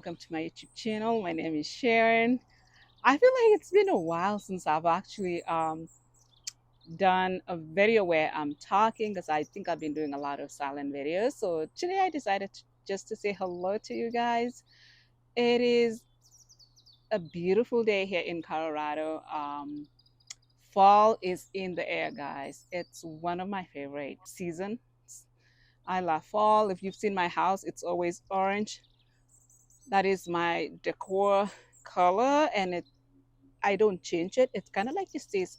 welcome to my YouTube channel. My name is Sharon. I feel like it's been a while since I've actually done a video where I'm talking because I think I've been doing a lot of silent videos. So today I decided just to say hello to you guys. It is a beautiful day here in Colorado. Fall is in the air, guys. It's one of my favorite seasons. I love fall. If you've seen my house, it's always orange. That is my decor color, and I don't change it. It's kind of like it stays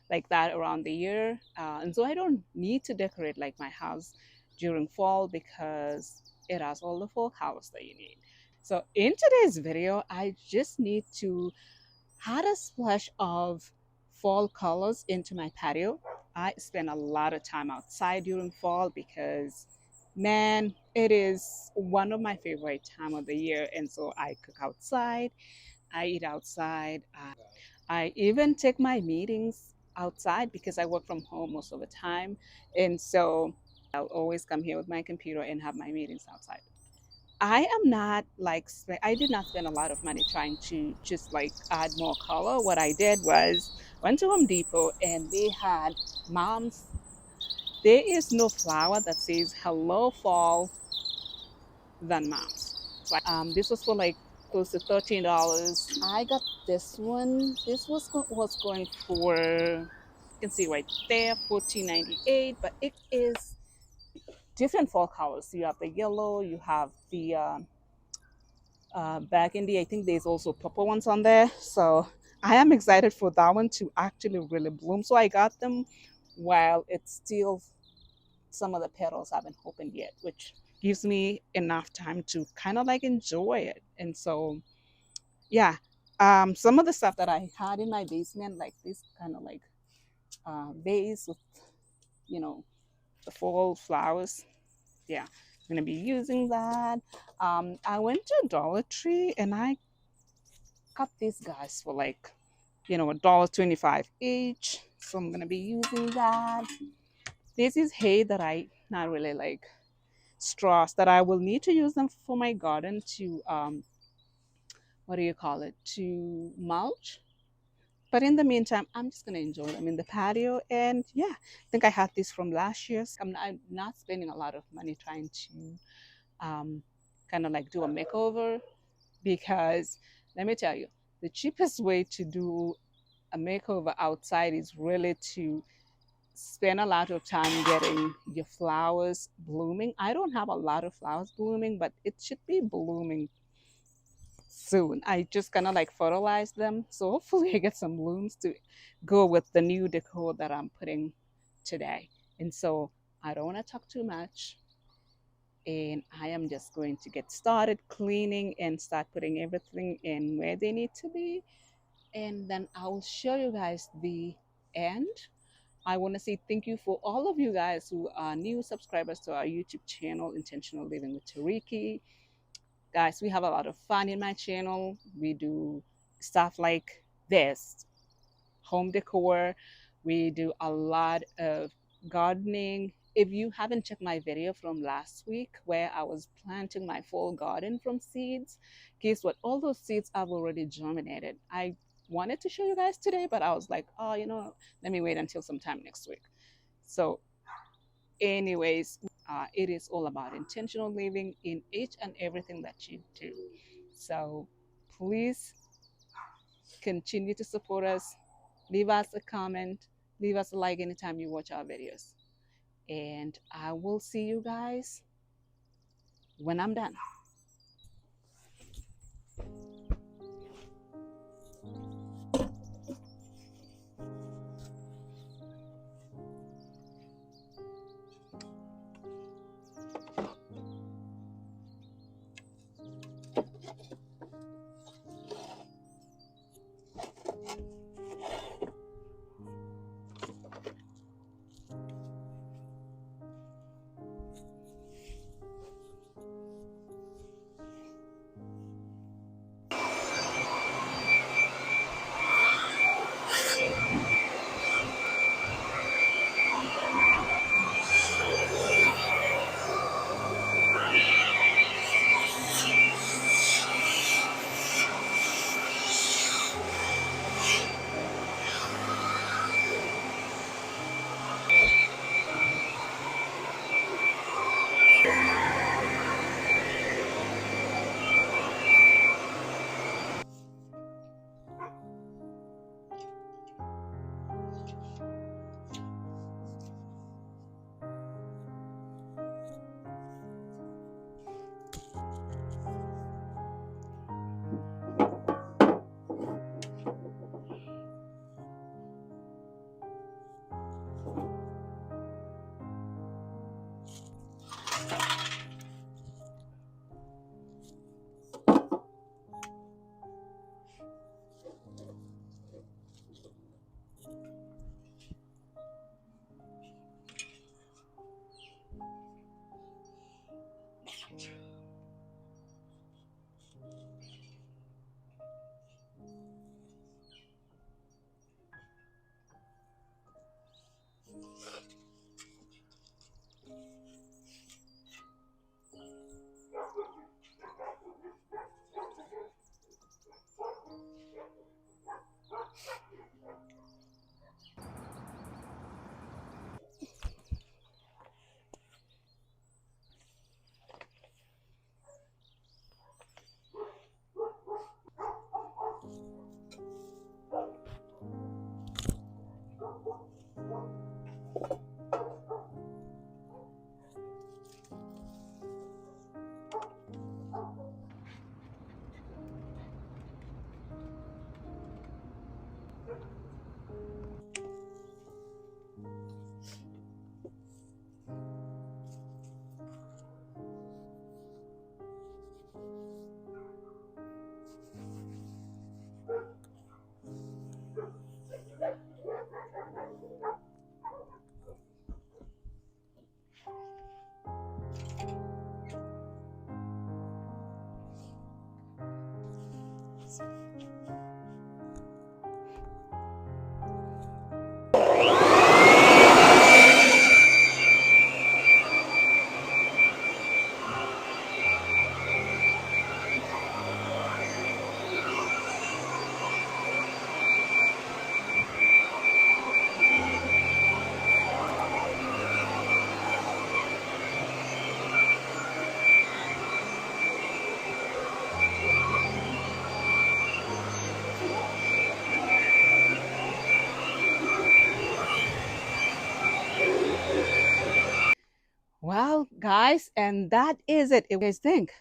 like that around the year, and so I don't need to decorate like my house during fall because it has all the fall colors that you need. So in today's video, I just need to add a splash of fall colors into my patio. I spend a lot of time outside during fall because, man, it is one of my favorite time of the year, and so I cook outside, I eat outside. I even take my meetings outside because I work from home most of the time. And so I'll always come here with my computer and have my meetings outside. I am not like, I did not spend a lot of money trying to just like add more color. What I did was went to Home Depot and they had moms. There is no flower that says hello fall than moms. This was for like close to $13. I got this one. This was going for, you can see right there, 14.98. But it is different fall colors. You have the yellow, you have the burgundy. I think there's also purple ones on there. So I am excited for that one to actually really bloom. So I got them while it's still, some of the petals haven't opened yet, which gives me enough time to kind of like enjoy it. And so yeah, some of the stuff that I had in my basement, like this kind of like vase with, you know, the fall flowers. Yeah, I'm gonna be using that. I went to Dollar Tree and I got these guys for like, $1.25 each. So I'm gonna be using that. This is hay that I not really like, straws that I will need to use them for my garden to what do you call it, to mulch. But in the meantime, I'm just gonna enjoy them in the patio. And yeah, I think I had this from last year. So I'm not spending a lot of money trying to kind of like do a makeover because let me tell you, the cheapest way to do a makeover outside is really to spend a lot of time getting your flowers blooming. I don't have a lot of flowers blooming, but it should be blooming soon. I just kind of like fertilize them. So hopefully I get some blooms to go with the new decor that I'm putting today. And so I don't want to talk too much. And I am just going to get started cleaning and start putting everything in where they need to be. And then I'll show you guys the end. I want to say thank you for all of you guys who are new subscribers to our YouTube channel, Intentional Living with Tariki. Guys, we have a lot of fun in my channel. We do stuff like this, home decor. We do a lot of gardening. If you haven't checked my video from last week where I was planting my fall garden from seeds, guess what? All those seeds have already germinated. I wanted to show you guys today, but I was like, oh, let me wait until sometime next week. So anyways, it is all about intentional living in each and everything that you do. So please continue to support us. Leave us a comment, leave us a like anytime you watch our videos. And I will see you guys when I'm done. Well, guys, and that is it. What do you guys think?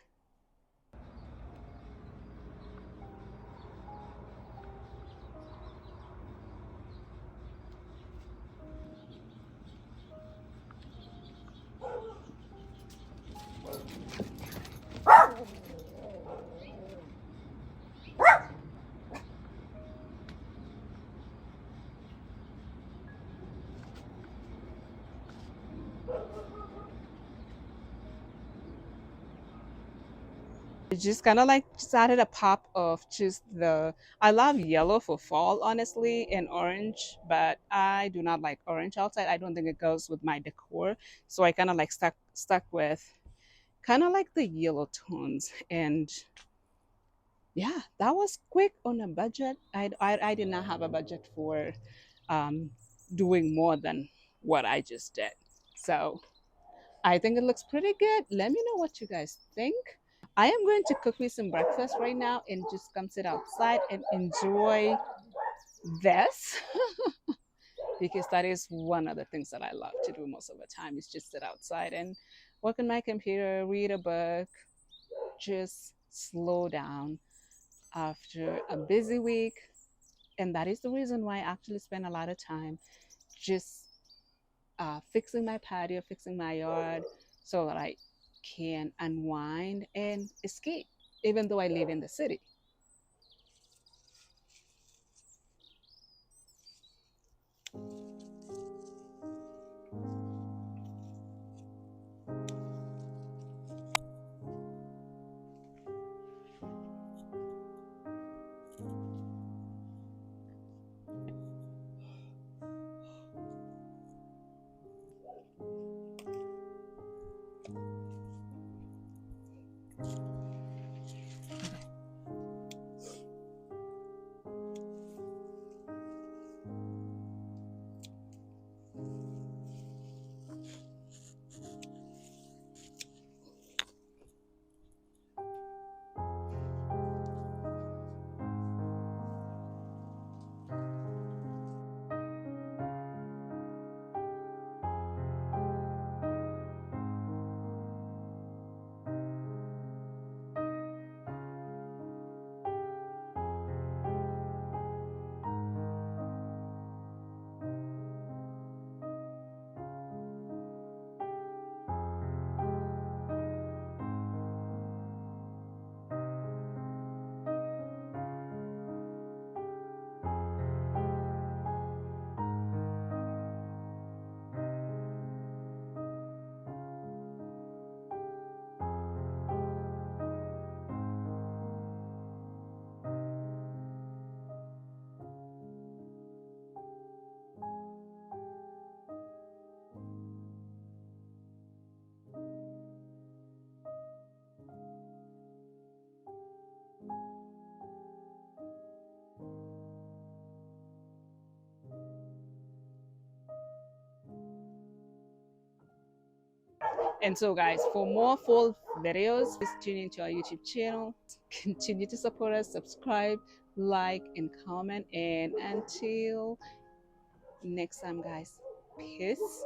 It just kind of like started a pop of just the. I love yellow for fall, honestly, and orange, but I do not like orange outside. I don't think it goes with my decor, so I kind of like stuck with kind of like the yellow tones. And yeah, that was quick on a budget. I did not have a budget for um, doing more than what I just did. So I think it looks pretty good. Let me know what you guys think. I am going to cook me some breakfast right now and just come sit outside and enjoy this because that is one of the things that I love to do most of the time is just sit outside and work on my computer, read a book, just slow down after a busy week. And that is the reason why I actually spend a lot of time just fixing my patio, fixing my yard so that I can unwind and escape, even though I live in the city. And so, guys, for more full videos, please tune into our YouTube channel. Continue to support us, subscribe, like, and comment. And until next time, guys, peace.